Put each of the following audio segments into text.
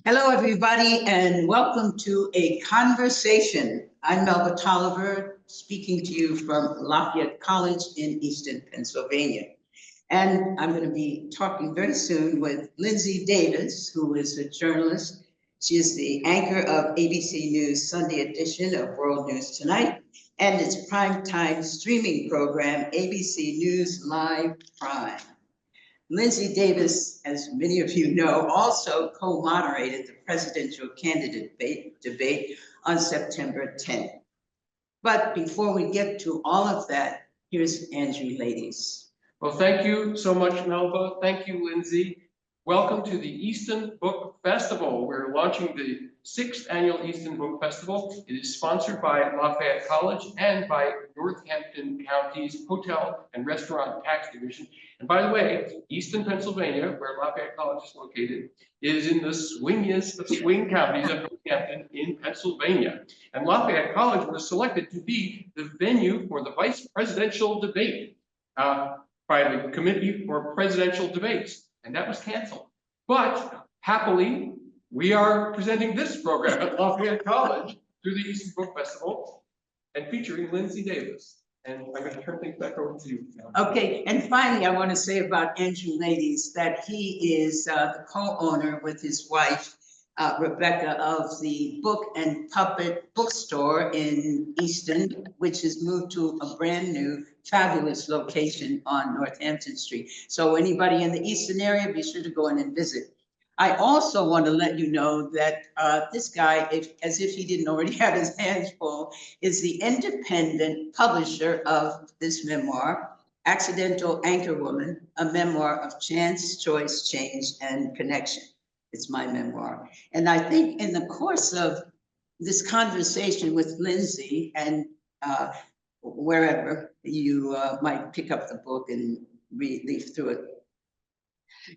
Hello, everybody, and welcome to A Conversation. I'm Melba Tolliver, speaking to you from Lafayette College in Easton, Pennsylvania. And I'm going to be talking very soon with Linsey Davis, who is a journalist. She is the anchor of ABC News Sunday edition of World News Tonight and its primetime streaming program, ABC News Live Prime. Linsey Davis, as many of you know, also co-moderated the presidential candidate debate on September 10th. But before we get to all of that, here's Andrew Ladies. Well, thank you so much, Melba. Thank you, Linsey. Welcome to the Easton Book Festival. We're launching the 6th annual Easton Book Festival. It is sponsored by Lafayette College and by Northampton County's Hotel and Restaurant Tax Division. And by the way, Easton, Pennsylvania, where Lafayette College is located, is in the swingiest of swing counties of Northampton in Pennsylvania. And Lafayette College was selected to be the venue for the vice presidential debate by the Committee for Presidential Debates. And that was canceled. But happily, we are presenting this program at Lafayette College through the Easton Book Festival and featuring Linsey Davis. And I'm going to turn things back over to you now. Okay, and finally, I want to say about Andrew Ladies that he is the co-owner with his wife, Rebecca, of the Book and Puppet Bookstore in Easton, which has moved to a brand new, fabulous location on Northampton Street. So anybody in the Easton area, be sure to go in and visit. I also want to let you know that this guy, as if he didn't already have his hands full, is the independent publisher of this memoir, Accidental Anchorwoman, a memoir of chance, choice, change, and connection. It's my memoir. And I think in the course of this conversation with Linsey and wherever you might pick up the book and leaf through it,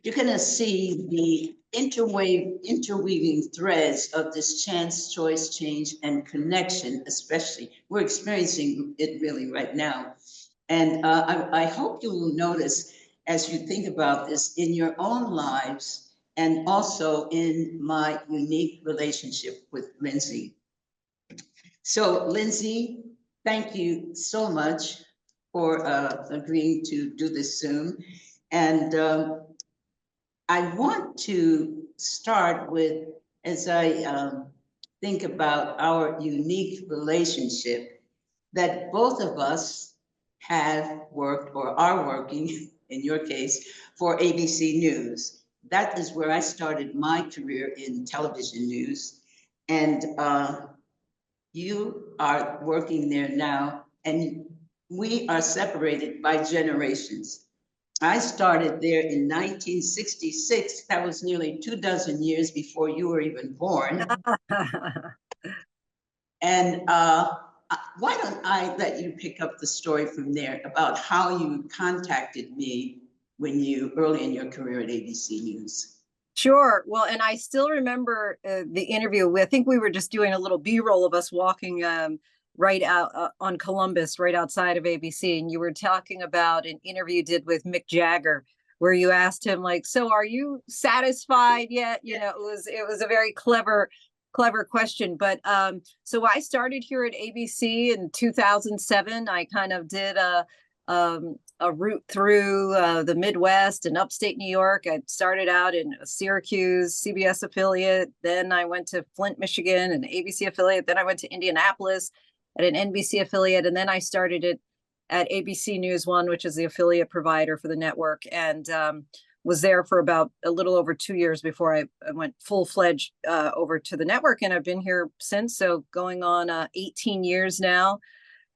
you're going to see the interweaving threads of this chance, choice, change, and connection, especially. We're experiencing it really right now. And I hope you will notice as you think about this in your own lives and also in my unique relationship with Linsey. So Linsey, thank you so much for agreeing to do this Zoom. And I want to start with, as I think about our unique relationship, that both of us have worked or are working, in your case, for ABC News. That is where I started my career in television news. And you are working there now, and we are separated by generations. I started there in 1966. That was nearly 24 years before you were even born. And why don't I let you pick up the story from there about how you contacted me when you early in your career at ABC News. Sure. Well, and I still remember the interview. I think we were just doing a little B-roll of us walking right out on Columbus, right outside of ABC. And you were talking about an interview you did with Mick Jagger, where you asked him, like, so are you satisfied yet? You know, it was a very clever question. But so I started here at ABC in 2007. I kind of did a route through the Midwest and upstate New York. I started out in Syracuse, CBS affiliate. Then I went to Flint, Michigan, an ABC affiliate. Then I went to Indianapolis at an NBC affiliate. And then I started it at ABC News One, which is the affiliate provider for the network, and was there for about a little over 2 years before I went full-fledged over to the network. And I've been here since, so going on 18 years now.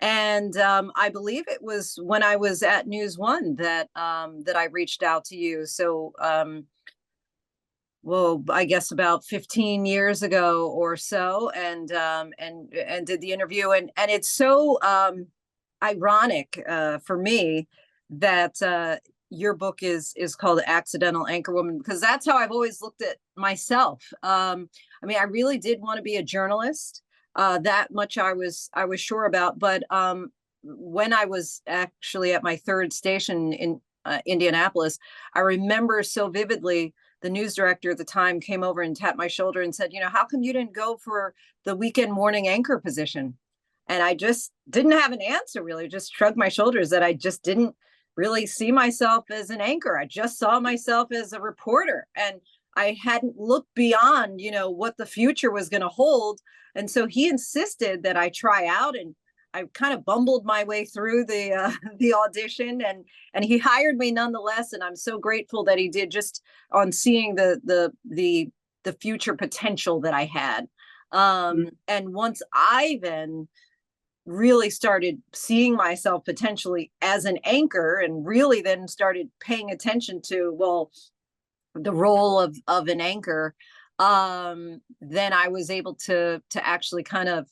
And I believe it was when I was at News One that I reached out to you. So, well, I guess about 15 years ago or so, and did the interview. And it's so ironic for me that your book is called Accidental Anchorwoman, because that's how I've always looked at myself. I mean, I really did want to be a journalist. That much I was sure about. But when I was actually at my third station in Indianapolis, I remember so vividly the news director at the time came over and tapped my shoulder and said, how come you didn't go for the weekend morning anchor position? And I just didn't have an answer, really, just shrugged my shoulders that I just didn't really see myself as an anchor. I just saw myself as a reporter, and I hadn't looked beyond, what the future was going to hold. And so he insisted that I try out, and I kind of bumbled my way through the audition, and he hired me nonetheless. And I'm so grateful that he did, just on seeing the future potential that I had. And once I then really started seeing myself potentially as an anchor, and really then started paying attention to, well, the role of an anchor, then I was able to actually kind of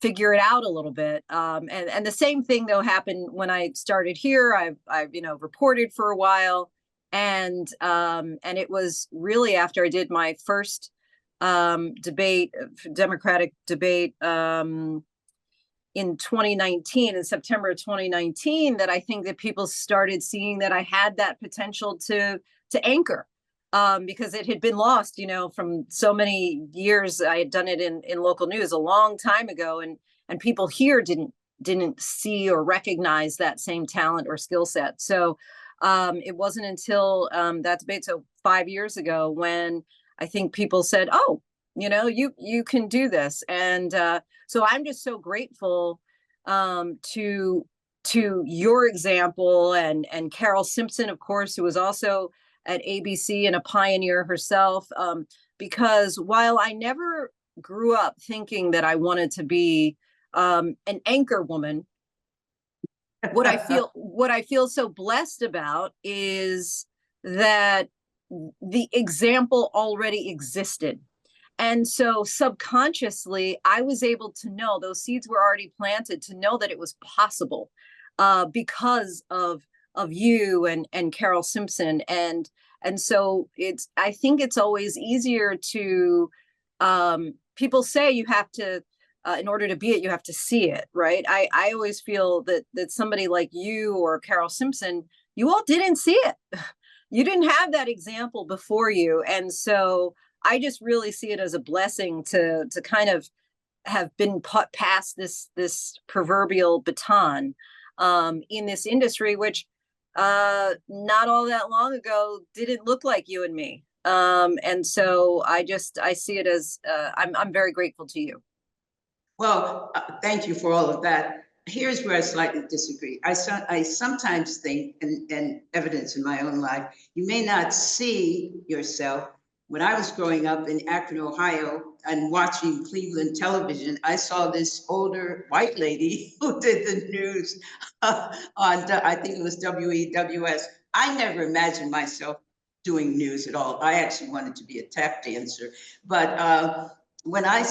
figure it out a little bit. And the same thing though happened when I started here. I've reported for a while, and it was really after I did my first Democratic debate in 2019, in September of 2019, that I think that people started seeing that I had that potential to anchor, because it had been lost, from so many years. I had done it in local news a long time ago, and people here didn't see or recognize that same talent or skill set. So it wasn't until that debate, so 5 years ago, when I think people said, "Oh, you can do this." And so I'm just so grateful to your example, and Carol Simpson, of course, who was also at ABC and a pioneer herself, because while I never grew up thinking that I wanted to be an anchor woman, what I feel so blessed about is that the example already existed. And so subconsciously, I was able to know those seeds were already planted, to know that it was possible, because of you and Carol Simpson. And so I think it's always easier to, people say you have to, in order to be it, you have to see it, right? I always feel that somebody like you or Carol Simpson, you all didn't see it. You didn't have that example before you. And so I just really see it as a blessing to kind of have been put past this proverbial baton in this industry, which not all that long ago didn't look like you and me. And so I see it as I'm very grateful to you. Well, thank you for all of that. Here's where I slightly disagree. I sometimes think, and evidence in my own life, you may not see yourself. When I was growing up in Akron, Ohio, and watching Cleveland television, I saw this older white lady who did the news on, I think it was WEWS. I never imagined myself doing news at all. I actually wanted to be a tap dancer. But when I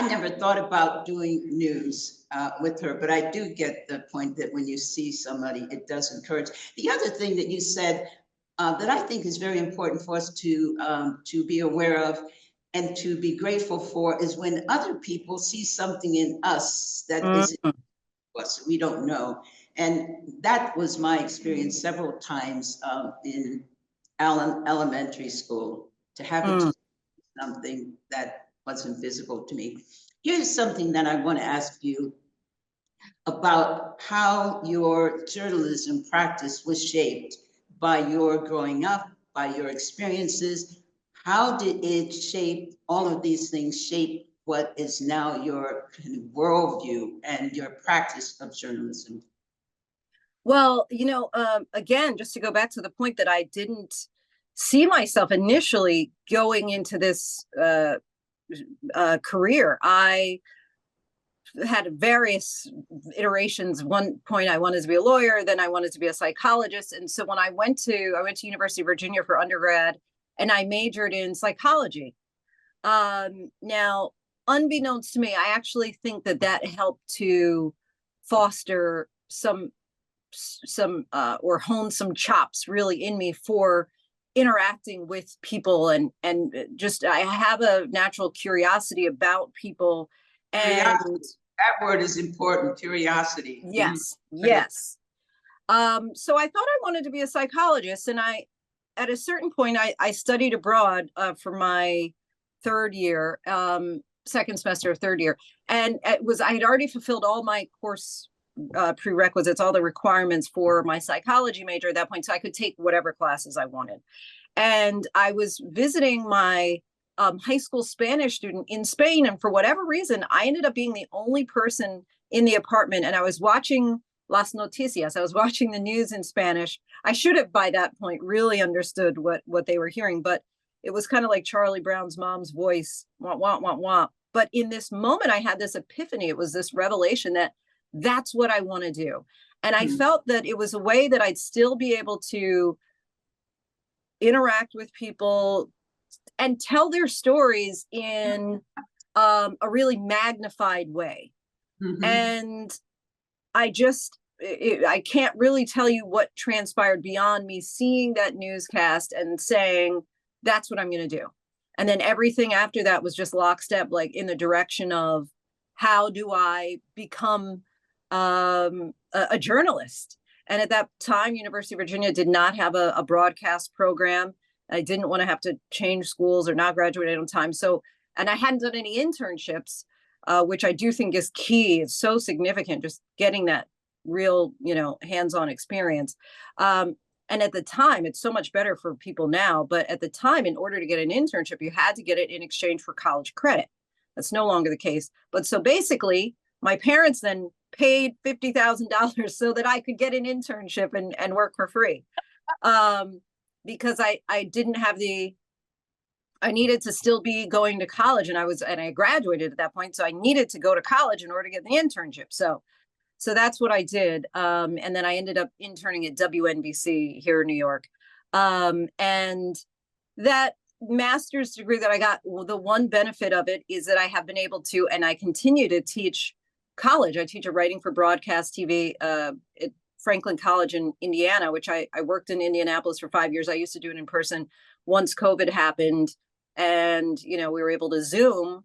never thought about doing news with her, but I do get the point that when you see somebody, it does encourage. The other thing that you said that I think is very important for us to be aware of and to be grateful for is when other people see something in us that isn't us, we don't know. And that was my experience several times in elementary school, to have it something that wasn't visible to me. Here's something that I want to ask you about: how your journalism practice was shaped by your growing up, by your experiences. How did it shape, all of these things shape what is now your kind of worldview and your practice of journalism? Well, again, just to go back to the point that I didn't see myself initially going into this career. I had various iterations. One point I wanted to be a lawyer, then I wanted to be a psychologist. And so when I went to University of Virginia for undergrad, and I majored in psychology. Now, unbeknownst to me, I actually think that helped to foster some or hone some chops really in me for interacting with people, and just I have a natural curiosity about people. And that word is important, curiosity. Yes, yes. So I thought I wanted to be a psychologist, and at a certain point, I studied abroad for my third year, second semester of third year. And I had already fulfilled all my course prerequisites, all the requirements for my psychology major at that point. So I could take whatever classes I wanted. And I was visiting my high school Spanish student in Spain. And for whatever reason, I ended up being the only person in the apartment. And I was watching Las Noticias. I was watching the news in Spanish. I should have by that point really understood what they were hearing, but it was kind of like Charlie Brown's mom's voice, wah, wah, wah, wah. But in this moment, I had this epiphany. It was this revelation that that's what I want to do. And I felt that it was a way that I'd still be able to interact with people and tell their stories in a really magnified way. And I can't really tell you what transpired beyond me seeing that newscast and saying, that's what I'm going to do. And then everything after that was just lockstep, like in the direction of how do I become a journalist? And at that time, University of Virginia did not have a broadcast program. I didn't want to have to change schools or not graduate on time. So, and I hadn't done any internships, which I do think is key. It's so significant, just getting that real, hands-on experience. And at the time, it's so much better for people now. But at the time, in order to get an internship, you had to get it in exchange for college credit. That's no longer the case. But so basically, my parents then paid $50,000 so that I could get an internship and work for free. Because I didn't have I needed to still be going to college, and I graduated at that point. So I needed to go to college in order to get the internship. So that's what I did. And then I ended up interning at WNBC here in New York. And that master's degree that I got, the one benefit of it is that I have been able to, and I continue to teach college. I teach a writing for broadcast TV at Franklin College in Indiana, which I worked in Indianapolis for 5 years. I used to do it in person. Once COVID happened and, we were able to Zoom,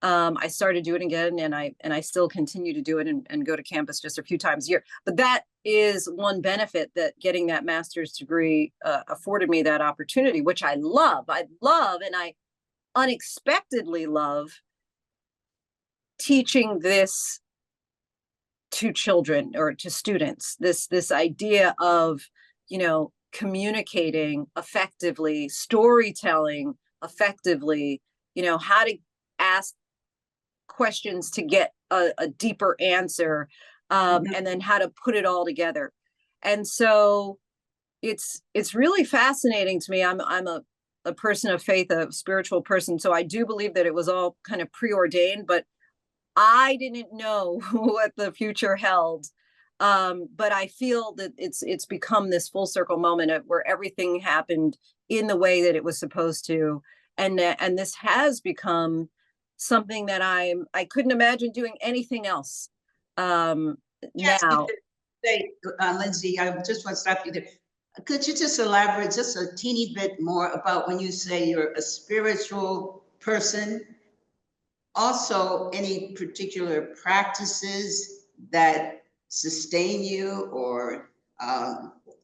I started doing it again, and I still continue to do it and go to campus just a few times a year. But that is one benefit that getting that master's degree afforded me, that opportunity, which I love. And I unexpectedly love teaching this to children or to students. This idea of, communicating effectively, storytelling effectively, how to ask questions to get a deeper answer, and then how to put it all together. And so it's really fascinating to me. I'm a person of faith, a spiritual person. So I do believe that it was all kind of preordained, but I didn't know what the future held. But I feel that it's become this full circle moment where everything happened in the way that it was supposed to. And this has become something that I couldn't imagine doing anything else Yes, now. Linsey, I just want to stop you there. Could you just elaborate just a teeny bit more about when you say you're a spiritual person? Also, any particular practices that sustain you or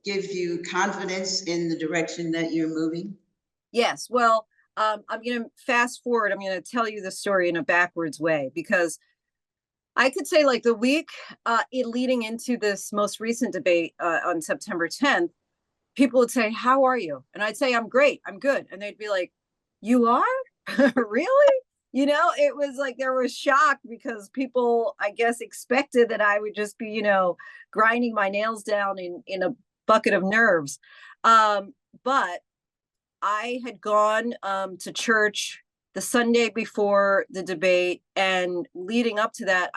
give you confidence in the direction that you're moving? Yes. Well, I'm going to fast forward. I'm going to tell you the story in a backwards way, because I could say, like, the week leading into this most recent debate on September 10th, people would say, "How are you?" And I'd say, "I'm great. I'm good." And they'd be like, "You are?" Really? It was like there was shock because people, I guess, expected that I would just be, grinding my nails down in a bucket of nerves. But I had gone to church the Sunday before the debate, and leading up to that,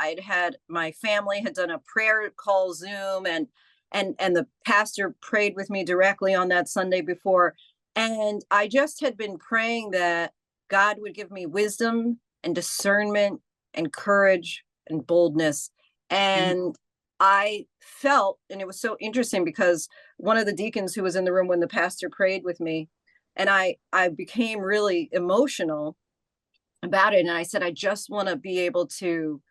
my family had done a prayer call Zoom, and the pastor prayed with me directly on that Sunday before. And I just had been praying that God would give me wisdom and discernment and courage and boldness. And I felt, and it was so interesting because one of the deacons who was in the room when the pastor prayed with me, and I became really emotional about it. And I said, I just want to be able to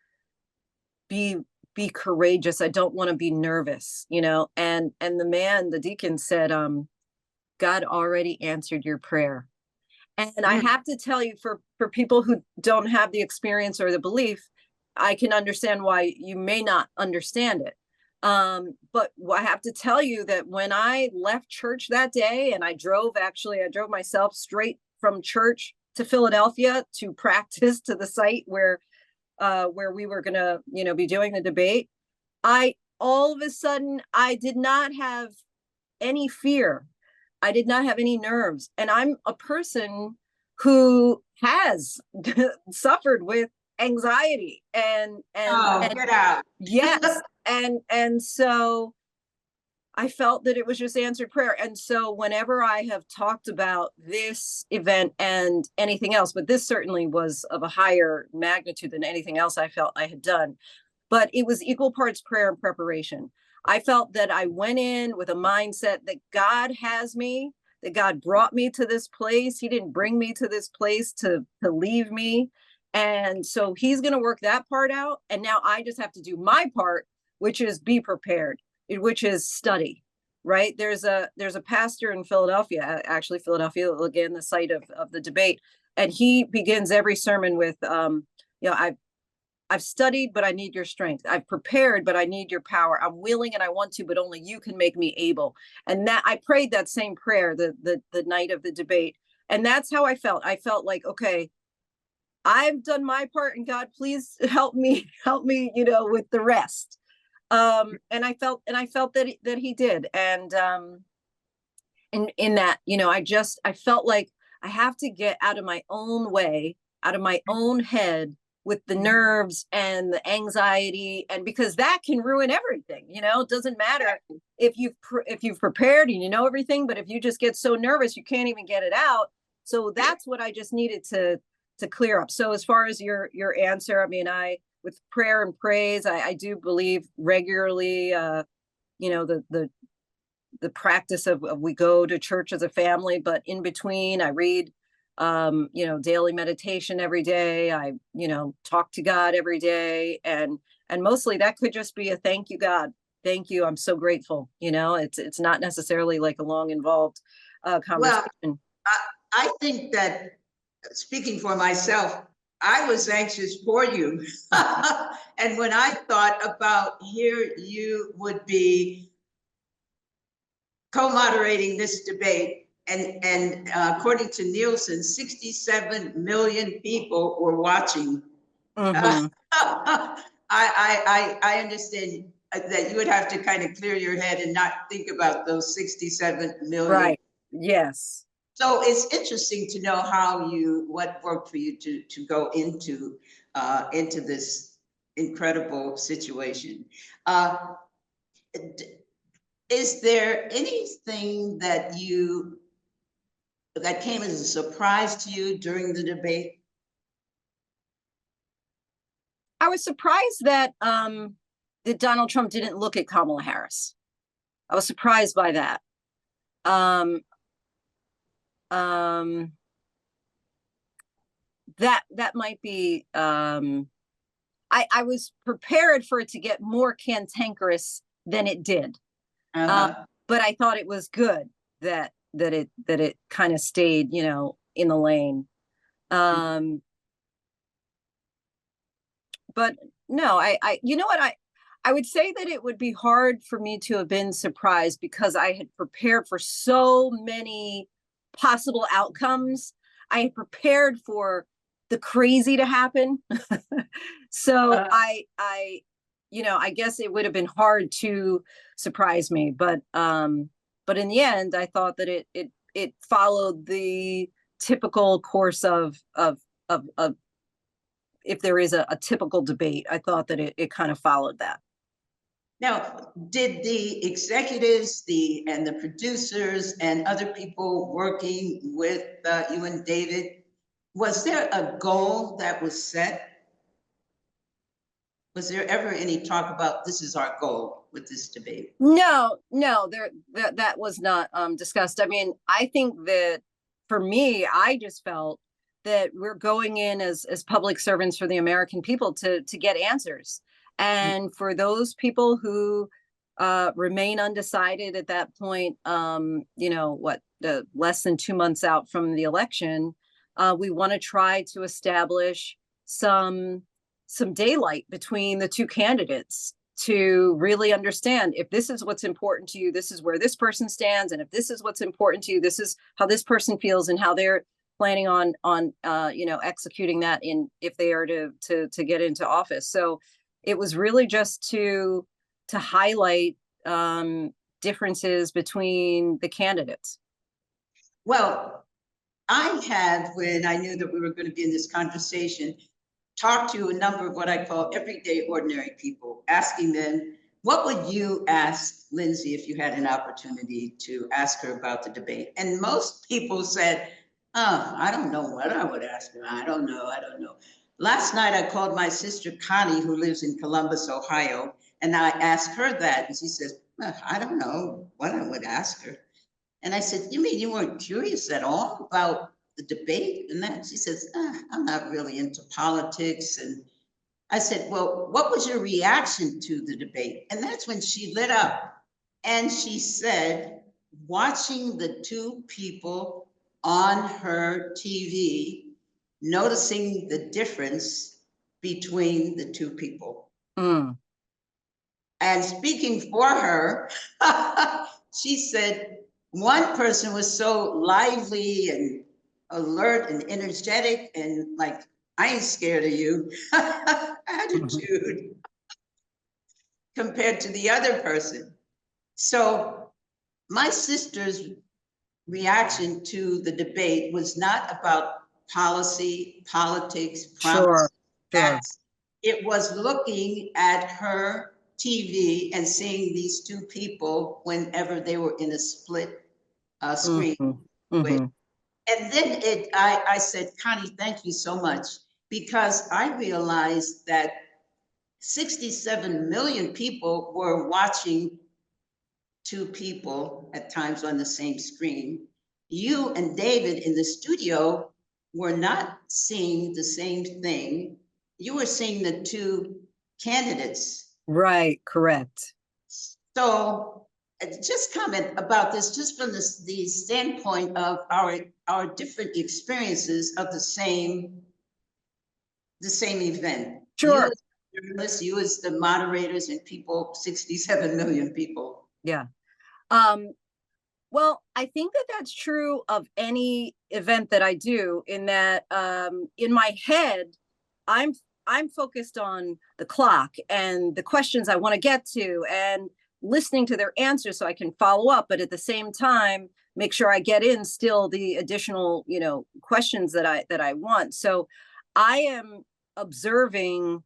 be courageous. I don't want to be nervous, and the deacon said, God already answered your prayer. And I have to tell you, for people who don't have the experience or the belief, I can understand why you may not understand it. But I have to tell you that when I left church that day, and I drove myself straight from church to Philadelphia to practice to the site where we were gonna, be doing the debate. All of a sudden, I did not have any fear. I did not have any nerves. And I'm a person who has suffered with anxiety and Get out. yes. And so I felt that it was just answered prayer. And so whenever I have talked about this event and anything else, but this certainly was of a higher magnitude than anything else I felt I had done, but it was equal parts prayer and preparation. I felt that I went in with a mindset that God has me, that God brought me to this place. He didn't bring me to this place to leave me. And so he's going to work that part out. And now I just have to do my part, which is be prepared, which is study, right? There's a pastor in Philadelphia, actually Philadelphia, again, the site of the debate. And he begins every sermon with, I've studied, but I need your strength. I've prepared, but I need your power. I'm willing and I want to, but only you can make me able. And that I prayed that same prayer the night of the debate. And that's how I felt. I felt like, okay, I've done my part, and God, please help me, with the rest. And I felt that he did. And in that, I felt like I have to get out of my own way, out of my own head, with the nerves and the anxiety, and because that can ruin everything. It doesn't matter if you've prepared and you know everything, but if you just get so nervous, you can't even get it out. So that's what I just needed to clear up. So as far as your answer, I mean, with prayer and praise, I do believe regularly, the practice of we go to church as a family, but in between I read daily meditation every day. I, talk to God every day. And mostly that could just be a thank you, God. Thank you. I'm so grateful. It's not necessarily like a long involved conversation. Well, I think that, speaking for myself, I was anxious for you. And when I thought about here, you would be co-moderating this debate. And according to Nielsen, 67 million people were watching. Mm-hmm. I understand that you would have to kind of clear your head and not think about those 67 million. Right. Yes. So it's interesting to know what worked for you to go into this incredible situation. Is there anything that came as a surprise to you during the debate? I was surprised that Donald Trump didn't look at Kamala Harris. I was surprised by that. That might be. I was prepared for it to get more cantankerous than it did, but I thought it was good that it kind of stayed, in the lane. But no, I would say that it would be hard for me to have been surprised because I had prepared for so many possible outcomes. I had prepared for the crazy to happen. So I guess it would have been hard to surprise me, but in the end, I thought that it followed the typical course of if there is a typical debate. I thought that it kind of followed that. Now, did the executives, and the producers and other people working with you and David, was there a goal that was set? Was there ever any talk about this is our goal with this debate? No, that was not discussed. I mean, I think that for me, I just felt that we're going in as public servants for the American people to get answers. And for those people who remain undecided at that point. Less than 2 months out from the election, we want to try to establish some daylight between the two candidates to really understand, if this is what's important to you, this is where this person stands, and if this is what's important to you, this is how this person feels and how they're planning on executing that if they are to get into office. So it was really just to highlight differences between the candidates. Well, I had, when I knew that we were going to be in this conversation, talked to a number of what I call everyday ordinary people, asking them, what would you ask Linsey if you had an opportunity to ask her about the debate? And most people said, oh, I don't know what I would ask her. I don't know. Last night, I called my sister Connie, who lives in Columbus, Ohio, and I asked her that. And she says, I don't know what I would ask her. And I said, you mean you weren't curious at all about the debate? And then she says, I'm not really into politics. And I said, well, what was your reaction to the debate? And that's when she lit up. And she said, watching the two people on her TV, noticing the difference between the two people. Mm. And speaking for her, she said, one person was so lively and alert and energetic and like, I ain't scared of you attitude compared to the other person. So my sister's reaction to the debate was not about policy, politics, promise. Sure. It was looking at her TV and seeing these two people whenever they were in a split screen. Mm-hmm. Mm-hmm. And then I said, Connie, thank you so much, because I realized that 67 million people were watching two people at times on the same screen. You and David in the studio were not seeing the same thing. You were seeing the two candidates. Right, correct. So just comment about this, just from the standpoint of our different experiences of the same event. Sure. You as the moderators and people, 67 million people. Yeah. Well, I think that that's true of any event that I do, in that in my head, I'm focused on the clock and the questions I want to get to and listening to their answers so I can follow up, but at the same time, make sure I get in still the additional, questions that I want. So I am observing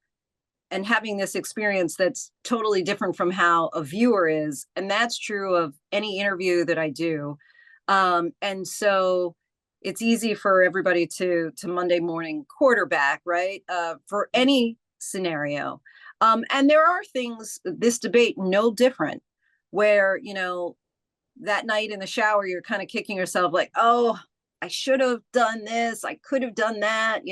and having this experience that's totally different from how a viewer is. And that's true of any interview that I do. And so it's easy for everybody to Monday morning quarterback, right? For any scenario. And there are things, this debate, no different, where, that night in the shower, you're kind of kicking yourself like, oh, I should have done this. I could have done that,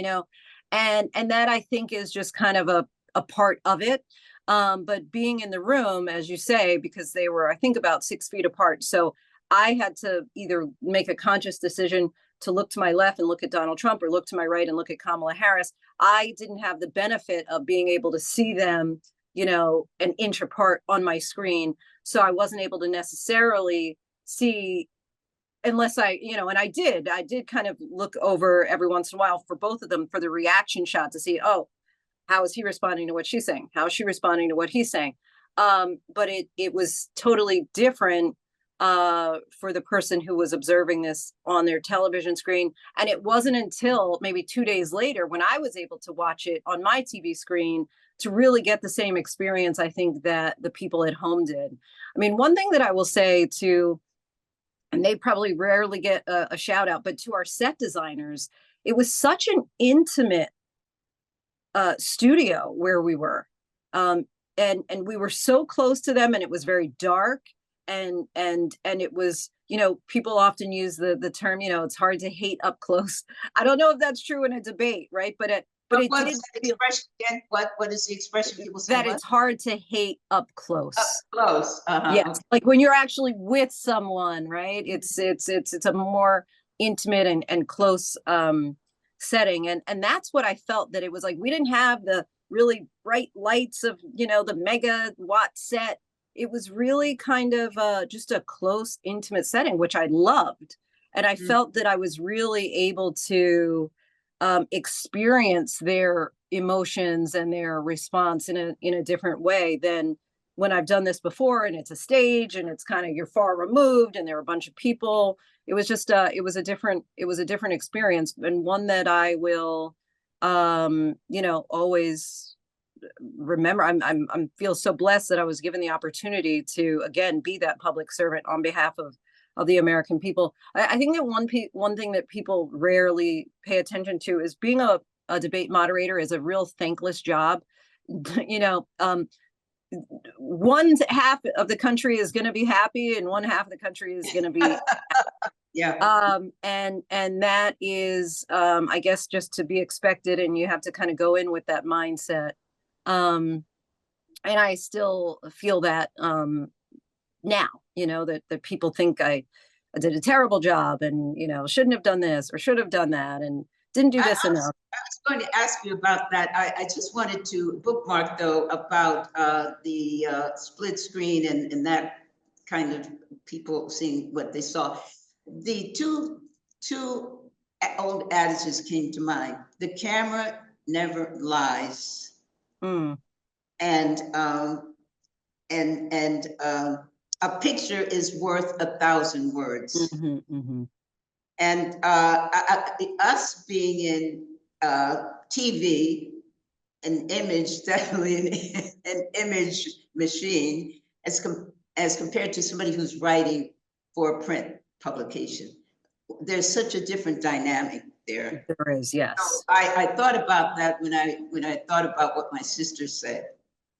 and that I think is just kind of a part of it. But being in the room, as you say, because they were, I think, about 6 feet apart. So I had to either make a conscious decision to look to my left and look at Donald Trump, or look to my right and look at Kamala Harris. I didn't have the benefit of being able to see them, an inch apart on my screen. So I wasn't able to necessarily see, unless and I did kind of look over every once in a while for both of them for the reaction shot to see, oh, how is he responding to what she's saying? How is she responding to what he's saying? But it was totally different for the person who was observing this on their television screen. And it wasn't until maybe 2 days later when I was able to watch it on my TV screen to really get the same experience, I think, that the people at home did. I mean, one thing that I will say to, and they probably rarely get a shout out, but to our set designers, it was such an intimate studio where we were. And we were so close to them, and it was very dark. And it was, people often use the term, it's hard to hate up close. I don't know if that's true in a debate, right? But but But it what's did that feel expression again? What is the expression people say? that What? it's hard to hate up close. Up close. Yes, Okay. like when you're actually with someone, right? It's a more intimate and close setting. And that's what I felt, that it was like we didn't have the really bright lights of, the megawatt set. It was really kind of just a close, intimate setting, which I loved. And I felt that I was really able to experience their emotions and their response in a different way than when I've done this before, and it's a stage and it's kind of, you're far removed and there are a bunch of people. It was just it was a different experience, and one that I will always remember. I'm feel so blessed that I was given the opportunity to again be that public servant on behalf of the American people. I think that one thing that people rarely pay attention to is being a debate moderator is a real thankless job. One half of the country is going to be happy and one half of the country is going to be Yeah. and that is I guess just to be expected, and you have to kind of go in with that mindset. And I still feel that now, that people think I did a terrible job and shouldn't have done this or should have done that and didn't do this enough. I was going to ask you about that. I just wanted to bookmark, though, about the split screen and that kind of people seeing what they saw. The two old adages came to mind. The camera never lies, Mm. and a picture is worth 1,000 words. Mm-hmm, mm-hmm. And us being in TV, an image, definitely an image machine, as compared to somebody who's writing for a print publication. There's such a different dynamic there. There is, yes. So I thought about that when I thought about what my sister said,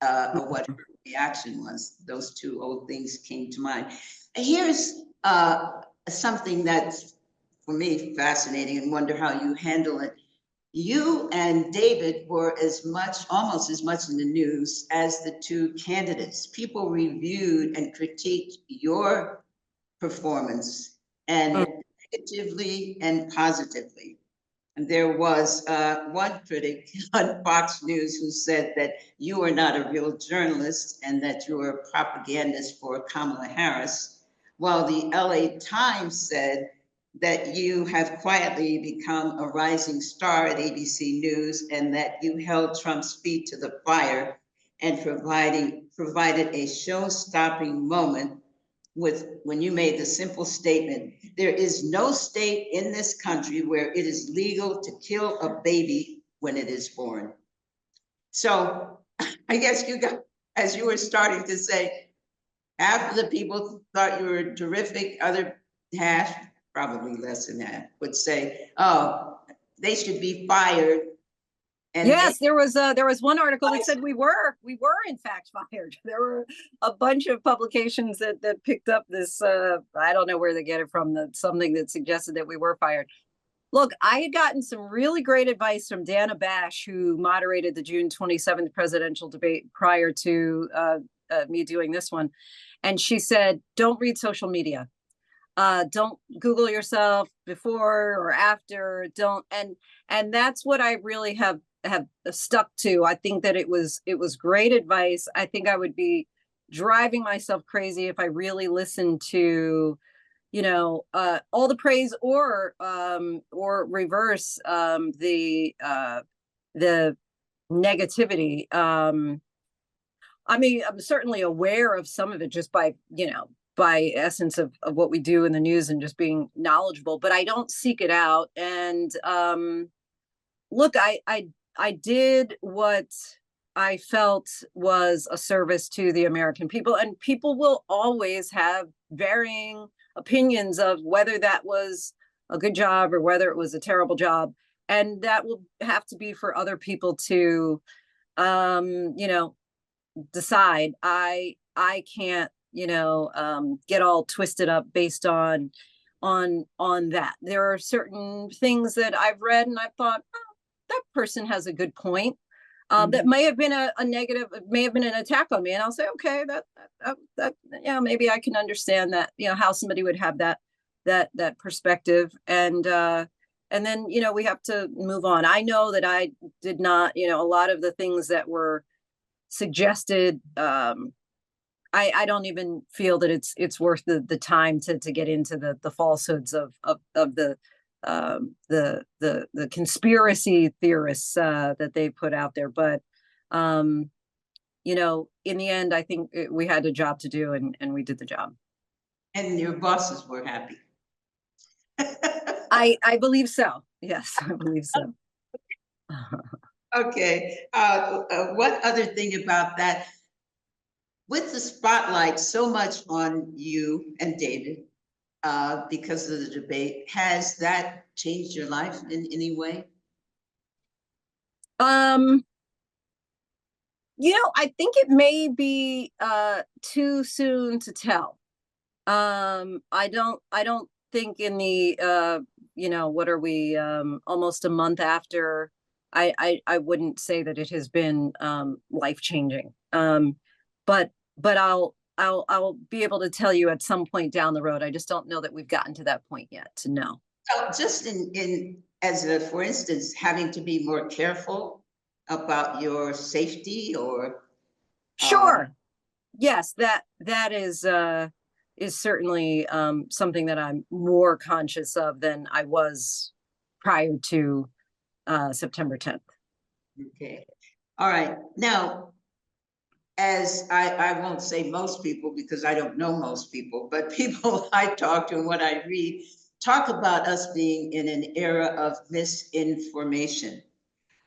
or what her reaction was. Those two old things came to mind. And here's something that's, for me, fascinating, and wonder how you handle it. You and David were almost as much in the news as the two candidates. People reviewed and critiqued your performance, and negatively and positively. And there was one critic on Fox News who said that you are not a real journalist and that you are a propagandist for Kamala Harris, while the LA Times said that you have quietly become a rising star at ABC News and that you held Trump's feet to the fire and provided a show-stopping moment when you made the simple statement, there is no state in this country where it is legal to kill a baby when it is born. So I guess you got, as you were starting to say, half of the people thought you were terrific, other half, probably less than that, would say, oh, they should be fired. And yes, there was one article that said we were in fact fired. There were a bunch of publications that picked up this. I don't know where they get it from. Something that suggested that we were fired. Look, I had gotten some really great advice from Dana Bash, who moderated the June 27th presidential debate prior to me doing this one, and she said, "Don't read social media. Don't Google yourself before or after. Don't." And that's what I really have stuck to. I think that it was great advice. I think I would be driving myself crazy if I really listened to, all the praise or reverse the negativity. I mean, I'm certainly aware of some of it just by essence of what we do in the news and just being knowledgeable, but I don't seek it out. And look, I did what I felt was a service to the American people, and people will always have varying opinions of whether that was a good job or whether it was a terrible job. And that will have to be for other people to, decide. I can't, get all twisted up based on that. There are certain things that I've read and I've thought, that person has a good point. That may have been a negative, it may have been an attack on me. And I'll say, okay, that, yeah, maybe I can understand that, how somebody would have that perspective. And then, we have to move on. I know that I did not, a lot of the things that were suggested, I don't even feel that it's worth the time to get into the falsehoods of the conspiracy theorists that they put out there. But in the end, I think we had a job to do, and we did the job. And your bosses were happy. I believe so. Yes, I believe so. Okay. What other thing about that? With the spotlight so much on you and David, because of the debate, has that changed your life in any way? I think it may be too soon to tell. I don't think in the what are we, almost a month after, I wouldn't say that it has been life-changing. But I'll be able to tell you at some point down the road. I just don't know that we've gotten to that point yet to know. So just for instance, having to be more careful about your safety, or sure. Yes, that is certainly something that I'm more conscious of than I was prior to September 10th. Okay. All right. Now, as I won't say most people, because I don't know most people, but people I talk to and what I read talk about us being in an era of misinformation,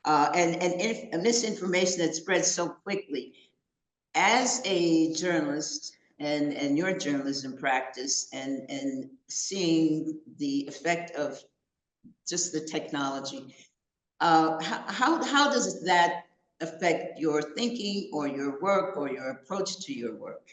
and misinformation that spreads so quickly. As a journalist and your journalism practice, and seeing the effect of just the technology, how does that affect your thinking or your work or your approach to your work?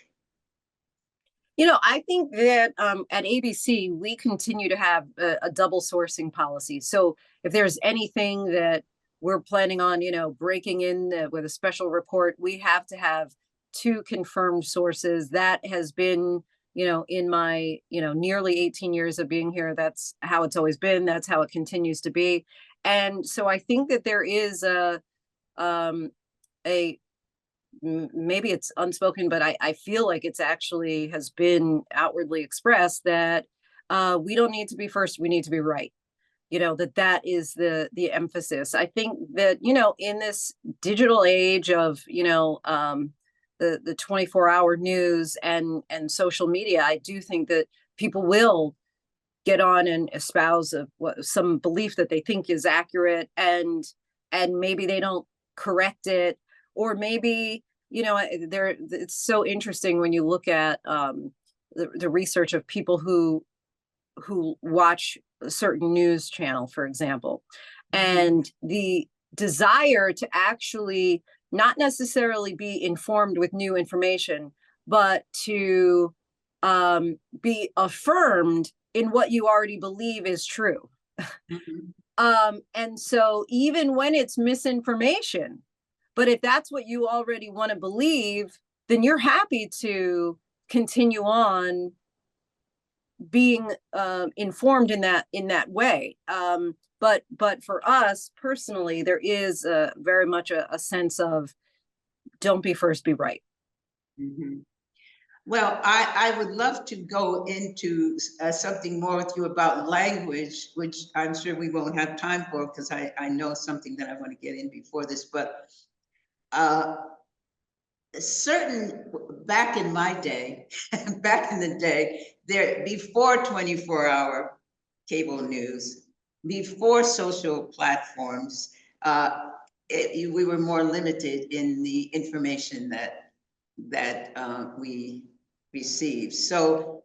I think that at ABC, we continue to have a double sourcing policy. So if there's anything that we're planning on, breaking in with a special report, we have to have 2 confirmed sources. That has been, in my, nearly 18 years of being here, that's how it's always been. That's how it continues to be. And so I think that there is maybe it's unspoken, but I feel like it's actually has been outwardly expressed that we don't need to be first, we need to be right. That is the emphasis. I think that, in this digital age of, the 24-hour news and social media, I do think that people will get on and espouse some belief that they think is accurate, and maybe they don't correct it, or maybe, it's so interesting when you look at the research of people who watch a certain news channel, for example, and the desire to actually not necessarily be informed with new information, but to be affirmed in what you already believe is true. And so even when it's misinformation, but if that's what you already want to believe, then you're happy to continue on being informed in that way. But for us personally, there is very much a sense of don't be first, be right. Mm-hmm. Well, I would love to go into something more with you about language, which I'm sure we won't have time for, because I know something that I want to get in before this. But back in my day, back in the day, before 24-hour cable news, before social platforms, we were more limited in the information that we received. So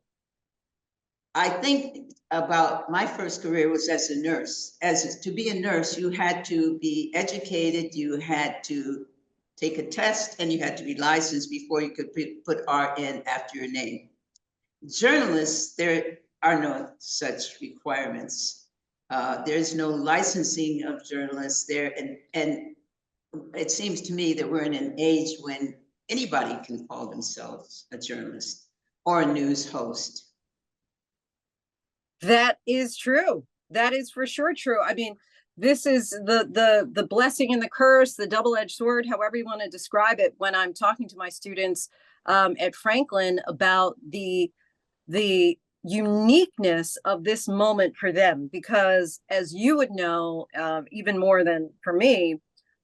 I think about my first career was as a nurse. To be a nurse, you had to be educated, you had to take a test, and you had to be licensed before you could put RN after your name. Journalists, there are no such requirements. There's no licensing of journalists there. And it seems to me that we're in an age when anybody can call themselves a journalist or a news host. That is true. That is for sure true. I mean, this is the blessing and the curse, the double-edged sword, however you want to describe it, when I'm talking to my students at Franklin about the uniqueness of this moment for them. Because as you would know, even more than for me,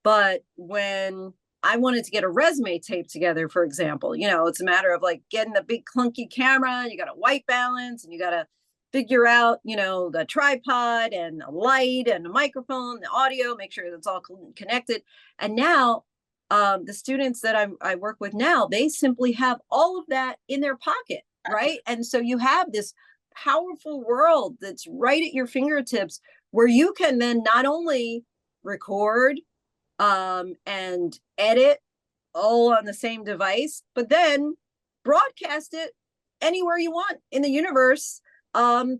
but when I wanted to get a resume tape together, for example, you know, it's a matter of like getting the big clunky camera, you got a white balance, and you got to figure out, you know, the tripod and a light and a microphone, the audio, make sure that's all connected. And now the students that I work with now, they simply have all of that in their pocket, right? And so you have this powerful world that's right at your fingertips, where you can then not only record and edit all on the same device, but then broadcast it anywhere you want in the universe,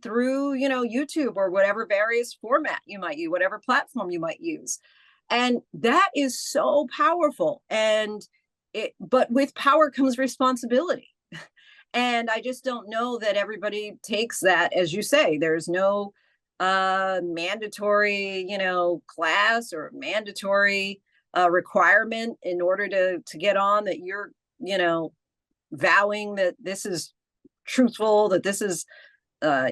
through, you know, YouTube or whatever various format you might use, whatever platform you might use. And that is so powerful. And but with power comes responsibility. And I just don't know that everybody takes that, as you say. There's no mandatory, you know, class or mandatory requirement in order to get on, that you're, you know, vowing that this is truthful, that this is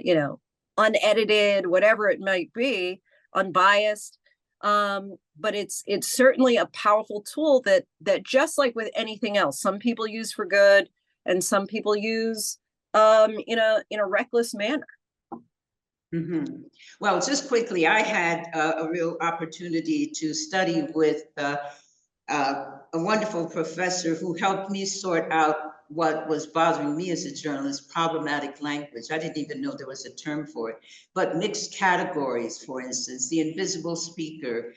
you know, unedited, whatever it might be, unbiased. But it's certainly a powerful tool that just like with anything else, some people use for good and some people use in a reckless manner. Mm-hmm. Well, just quickly, I had a real opportunity to study with a wonderful professor who helped me sort out what was bothering me as a journalist: problematic language. I didn't even know there was a term for it, but mixed categories, for instance, the invisible speaker,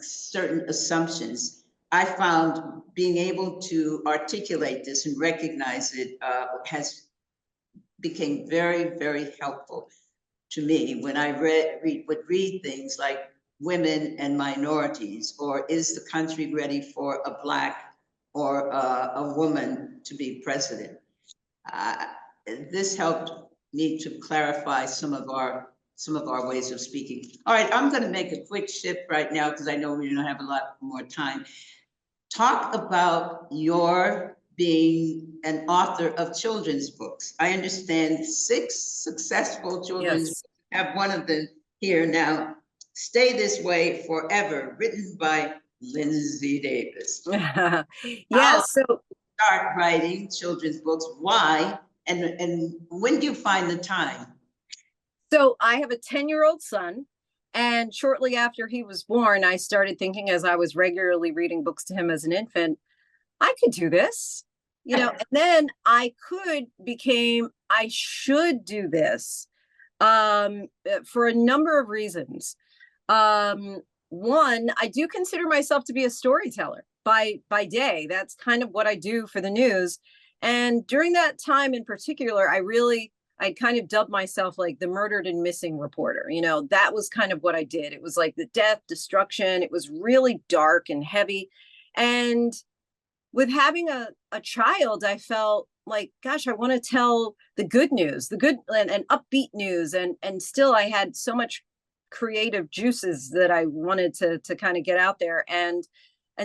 certain assumptions. I found being able to articulate this and recognize it became very, very helpful to me when I would read things like women and minorities, or is the country ready for a Black or a woman to be president. This helped me to clarify some of our ways of speaking. All right, I'm going to make a quick shift right now because I know we don't have a lot more time. Talk about your being an author of children's books. I understand 6 successful children's books. I have one of them here now. Stay This Way Forever, written by Linsey Davis. Yes. So start writing children's books. Why? And when do you find the time? So I have a 10-year-old son, and shortly after he was born, I started thinking, as I was regularly reading books to him as an infant, I could do this, you know. And then I should do this for a number of reasons. One, I do consider myself to be a storyteller by day. That's kind of what I do for the news. And during that time in particular, I kind of dubbed myself like the murdered and missing reporter. You know, that was kind of what I did. It was like the death, destruction. It was really dark and heavy. And with having a child, I felt like, gosh, I want to tell the good news, the good and upbeat news. And still I had so much creative juices that I wanted to kind of get out there. And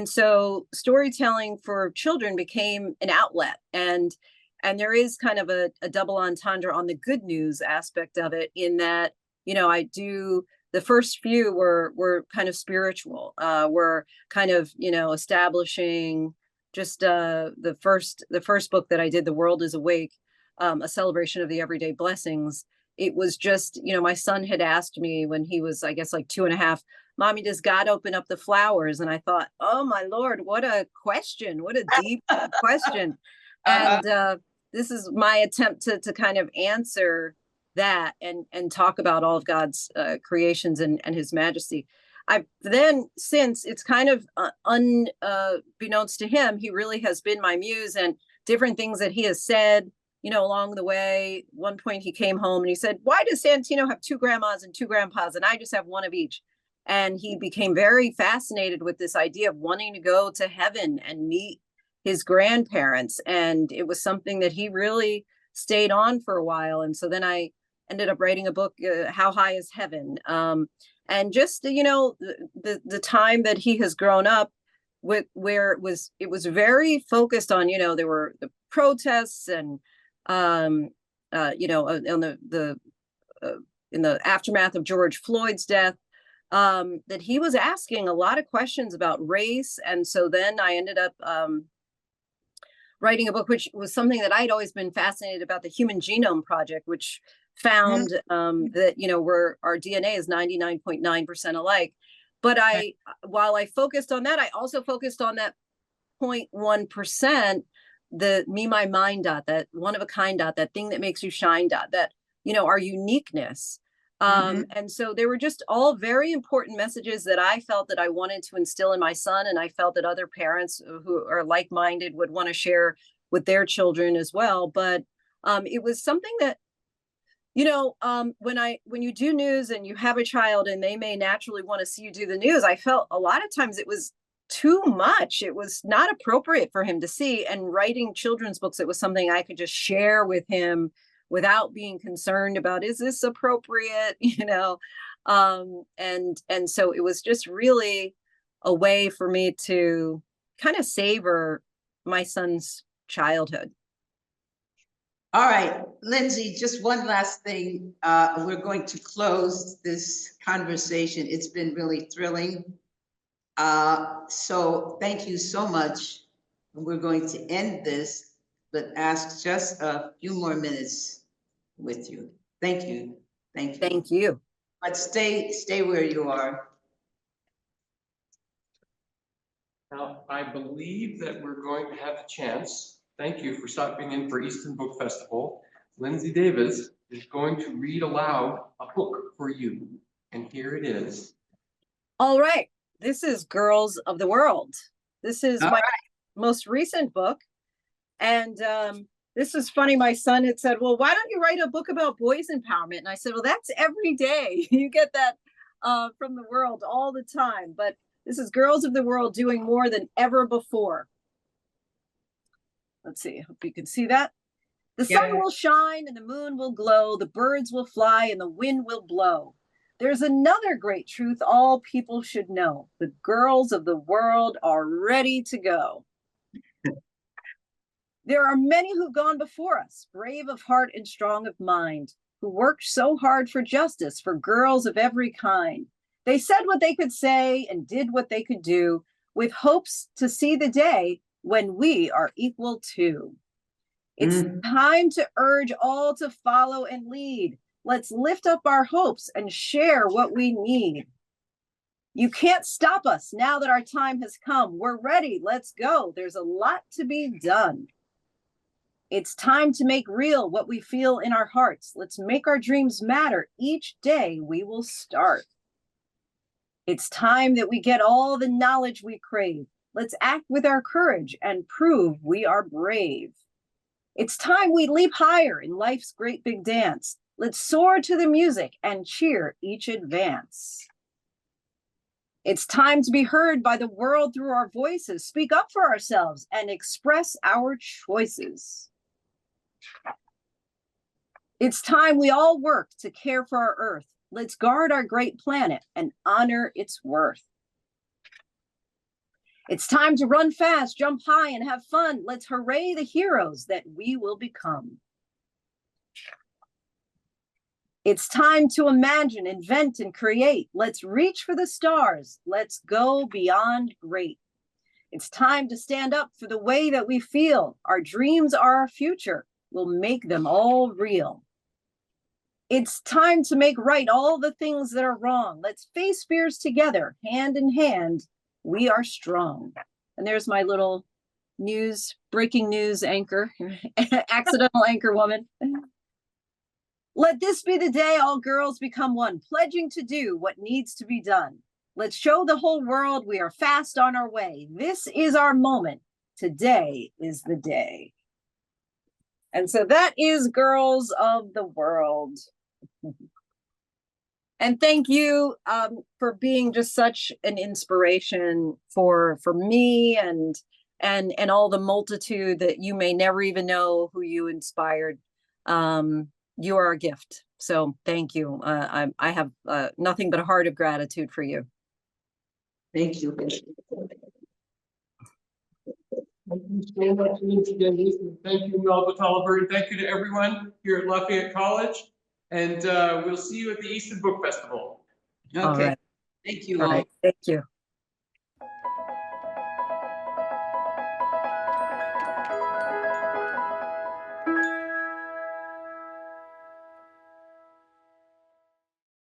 so storytelling for children became an outlet. And there is kind of a double entendre on the good news aspect of it, in that, you know, the first few were kind of spiritual, were kind of, you know, establishing just the first book that I did, The World is Awake, a celebration of the everyday blessings. It was just, you know, my son had asked me when he was, I guess, like 2.5, Mommy, does God open up the flowers? And I thought, oh my Lord, what a question, what a deep question. And this is my attempt to kind of answer that and talk about all of God's creations and his majesty. I've then, since it's kind of unbeknownst to him, he really has been my muse, and different things that he has said along the way, one point he came home and he said, why does Santino have two grandmas and two grandpas and I just have one of each? And he became very fascinated with this idea of wanting to go to heaven and meet his grandparents. And it was something that he really stayed on for a while. And so then I ended up writing a book, How High is Heaven? And just, the time that he has grown up with, where it was very focused on, there were the protests and, on in the aftermath of George Floyd's death, that he was asking a lot of questions about race. And so then I ended up writing a book, which was something that I'd always been fascinated about, the Human Genome Project, which found that, our DNA is 99.9% alike. But while I focused on that, I also focused on that 0.1%, the me, my, mine dot, that one of a kind dot, that thing that makes you shine dot, that, our uniqueness. And so they were just all very important messages that I felt that I wanted to instill in my son. And I felt that other parents who are like-minded would want to share with their children as well. But it was something that, when you do news and you have a child and they may naturally want to see you do the news, I felt a lot of times it was too much. It was not appropriate for him to see. And writing children's books, it was something I could just share with him without being concerned about, is this appropriate? And so it was just really a way for me to kind of savor my son's childhood. All right, Linsey, just one last thing. We're going to close this conversation. It's been really thrilling. So thank you so much. We're going to end this, but ask just a few more minutes with you. Thank you. Thank you. Thank you. But stay where you are. Now, I believe that we're going to have a chance. Thank you for stopping in for Easton Book Festival. Linsey Davis is going to read aloud a book for you. And here it is. All right. This is Girls of the World. This is my most recent book. And this is funny. My son had said, well, why don't you write a book about boys empowerment? And I said, well, that's every day. You get that from the world all the time. But this is Girls of the World doing more than ever before. Let's see, hope you can see that. The sun will shine and the moon will glow, the birds will fly and the wind will blow. There's another great truth all people should know. The girls of the world are ready to go. There are many who've gone before us, brave of heart and strong of mind, who worked so hard for justice for girls of every kind. They said what they could say and did what they could do, with hopes to see the day when we are equal too. It's time to urge all to follow and lead. Let's lift up our hopes and share what we need. You can't stop us now that our time has come. We're ready. Let's go. There's a lot to be done. It's time to make real what we feel in our hearts. Let's make our dreams matter. Each day we will start. It's time that we get all the knowledge we crave. Let's act with our courage and prove we are brave. It's time we leap higher in life's great big dance. Let's soar to the music and cheer each advance. It's time to be heard by the world through our voices, speak up for ourselves and express our choices. It's time we all work to care for our earth. Let's guard our great planet and honor its worth. It's time to run fast, jump high, and have fun. Let's hooray the heroes that we will become. It's time to imagine, invent, and create. Let's reach for the stars. Let's go beyond great. It's time to stand up for the way that we feel. Our dreams are our future. We'll make them all real. It's time to make right all the things that are wrong. Let's face fears together, hand in hand. We are strong. And there's my little breaking news anchor, accidental anchor woman. Let this be the day all girls become one, pledging to do what needs to be done. Let's show the whole world we are fast on our way. This is our moment. Today is the day. And so that is Girls of the World. And thank you for being just such an inspiration for me and all the multitude that you may never even know who you inspired. You are a gift. So thank you. I have nothing but a heart of gratitude for you. Thank you. Thank you so much, Linsey Davis, and thank you, Melba Tolliver, and thank you to everyone here at Lafayette College. And we'll see you at the Easton Book Festival. All Okay, right. thank you All all. right. Thank you.